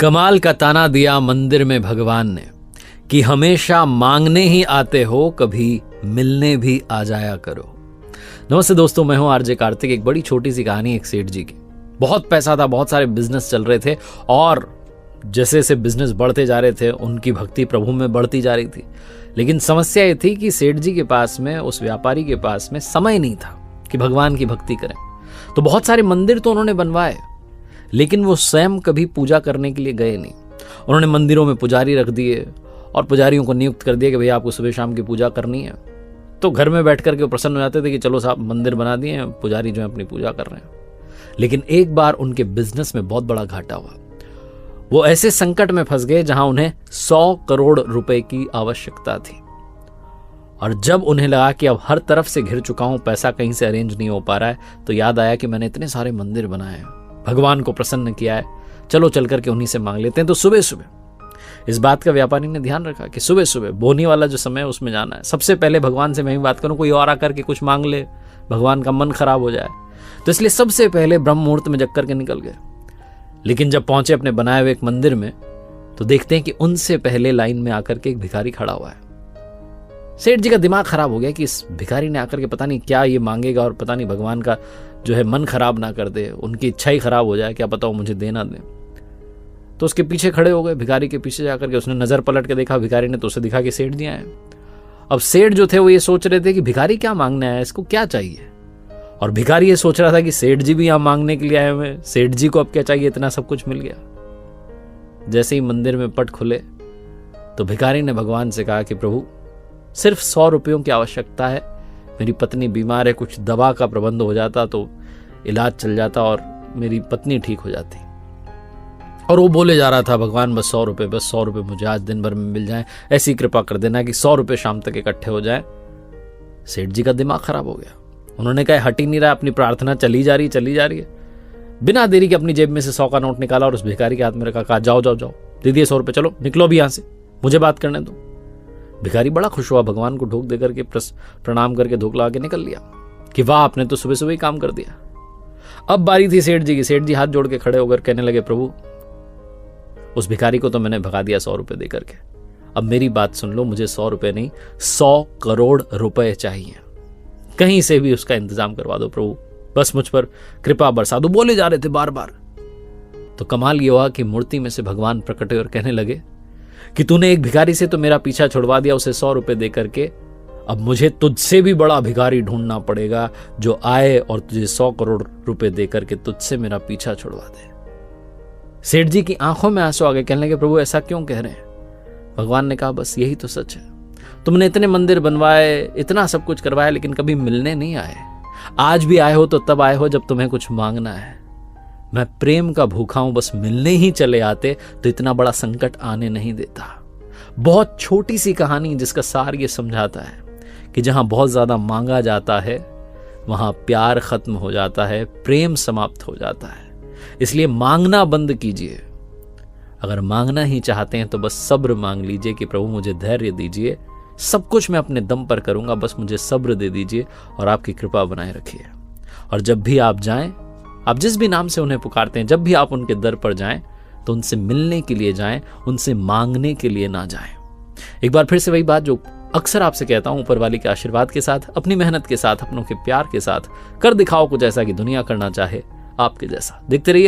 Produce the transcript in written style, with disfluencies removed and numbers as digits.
कमाल का ताना दिया मंदिर में भगवान ने कि हमेशा मांगने ही आते हो, कभी मिलने भी आ जाया करो। नमस्ते दोस्तों, मैं हूं आरजे कार्तिक। एक बड़ी छोटी सी कहानी एक सेठ जी की। बहुत पैसा था, बहुत सारे बिजनेस चल रहे थे और जैसे जैसे बिजनेस बढ़ते जा रहे थे उनकी भक्ति प्रभु में बढ़ती जा रही थी। लेकिन समस्या ये थी कि सेठ जी के पास में, उस व्यापारी के पास में समय नहीं था कि भगवान की भक्ति करें। तो बहुत सारे मंदिर तो उन्होंने बनवाए, लेकिन वो स्वयं कभी पूजा करने के लिए गए नहीं। उन्होंने मंदिरों में पुजारी रख दिए और पुजारियों को नियुक्त कर दिया कि भैया आपको सुबह शाम की पूजा करनी है। तो घर में बैठ करके वो प्रसन्न हो जाते थे कि चलो साहब मंदिर बना दिए हैं, पुजारी जो है अपनी पूजा कर रहे हैं। लेकिन एक बार उनके बिजनेस में बहुत बड़ा घाटा हुआ। वो ऐसे संकट में फंस गए जहां उन्हें 100 करोड़ रुपए की आवश्यकता थी। और जब उन्हें लगा कि अब हर तरफ से घिर चुका हूं, पैसा कहीं से अरेंज नहीं हो पा रहा है, तो याद आया कि मैंने इतने सारे मंदिर बनाए हैं, भगवान को प्रसन्न किया है, चलो चल करके उन्हीं से मांग लेते हैं। तो सुबह सुबह इस बात का व्यापारी ने ध्यान रखा कि सुबह सुबह बोनी वाला जो समय है उसमें जाना है। सबसे पहले भगवान से मैं ही बात करूं, कोई और आकर के कुछ मांग ले, भगवान का मन खराब हो जाए। तो इसलिए सबसे पहले ब्रह्म मुहूर्त में जग करके निकल गए। लेकिन जब पहुंचे अपने बनाए हुए एक मंदिर में, तो देखते हैं कि उनसे पहले लाइन में आकर के एक भिखारी खड़ा हुआ है। सेठ जी का दिमाग खराब हो गया कि इस भिखारी ने आकर के पता नहीं क्या ये मांगेगा और पता नहीं भगवान का जो है मन खराब ना कर दे, उनकी इच्छा ही खराब हो जाए, क्या पता वो मुझे देना दे। तो उसके पीछे खड़े हो गए। भिखारी के पीछे जाकर के उसने नजर पलट के देखा भिखारी ने, तो उसे दिखा कि सेठ जी आए। अब सेठ जो थे वो ये सोच रहे थे कि भिखारी क्या मांगने आया है, इसको क्या चाहिए। और भिखारी ये सोच रहा था कि सेठ जी भी यहां मांगने के लिए आए हुए, सेठ जी को अब क्या चाहिए, इतना सब कुछ मिल गया। जैसे ही मंदिर में पट खुले तो भिखारी ने भगवान से कहा कि प्रभु सिर्फ 100 रुपयों की आवश्यकता है, मेरी पत्नी बीमार है, कुछ दवा का प्रबंध हो जाता तो इलाज चल जाता और मेरी पत्नी ठीक हो जाती। और वो बोले जा रहा था, भगवान बस 100 रुपये, बस 100 रुपये मुझे आज दिन भर में मिल जाए, ऐसी कृपा कर देना कि 100 रुपये शाम तक इकट्ठे हो जाए। सेठ जी का दिमाग खराब हो गया। उन्होंने कहा हट ही नहीं रहा, अपनी प्रार्थना चली जा रही है। बिना देरी के अपनी जेब में से 100 का नोट निकाला और उस भिखारी के हाथ में रखा, कहा जाओ दे दिए 100 रुपये, चलो निकलो भी यहाँ से, मुझे बात करने दो। भिखारी बड़ा खुश हुआ, भगवान को ढोक देकर के प्रणाम करके धोख लगा के निकल लिया कि वाह आपने तो सुबह सुबह ही काम कर दिया। अब बारी थी सेठ जी की। सेठ जी हाथ जोड़ के खड़े होकर कहने लगे, प्रभु उस भिखारी को तो मैंने भगा दिया 100 रुपये देकर के, अब मेरी बात सुन लो, मुझे 100 रुपये नहीं 100 करोड़ रुपए चाहिए, कहीं से भी उसका इंतजाम करवा दो प्रभु, बस मुझ पर कृपा बरसा दो। बोले जा रहे थे बार बार। तो कमाल ये हुआ कि मूर्ति में से भगवान प्रकट हुए और कहने लगे कि तूने एक भिखारी से तो मेरा पीछा छुड़वा दिया, उसे 100 रुपये दे करके, अब मुझे तुझसे भी बड़ा भिखारी ढूंढना पड़ेगा जो आए और तुझे 100 करोड़ रुपए दे करके तुझसे मेरा पीछा छुड़वा दे। सेठ जी की आंखों में आंसू आ गए। कहने लगे प्रभु ऐसा क्यों कह रहे हैं। भगवान ने कहा बस यही तो सच है, तुमने इतने मंदिर बनवाए, इतना सब कुछ करवाया, लेकिन कभी मिलने नहीं आए। आज भी आए हो तो तब आए हो जब तुम्हें कुछ मांगना है। मैं प्रेम का भूखा हूं, बस मिलने ही चले आते तो इतना बड़ा संकट आने नहीं देता। बहुत छोटी सी कहानी जिसका सार ये समझाता है कि जहां बहुत ज्यादा मांगा जाता है वहां प्यार खत्म हो जाता है, प्रेम समाप्त हो जाता है। इसलिए मांगना बंद कीजिए। अगर मांगना ही चाहते हैं तो बस सब्र मांग लीजिए कि प्रभु मुझे धैर्य दीजिए, सब कुछ मैं अपने दम पर करूंगा, बस मुझे सब्र दे दीजिए और आपकी कृपा बनाए रखिए। और जब भी आप जाएं, आप जिस भी नाम से उन्हें पुकारते हैं, जब भी आप उनके दर पर जाएं तो उनसे मिलने के लिए जाएं, उनसे मांगने के लिए ना जाएं। एक बार फिर से वही बात जो अक्सर आपसे कहता हूं, ऊपर वाली के आशीर्वाद के साथ, अपनी मेहनत के साथ, अपनों के प्यार के साथ कर दिखाओ कुछ ऐसा कि दुनिया करना चाहे आपके जैसा। देखते रहिए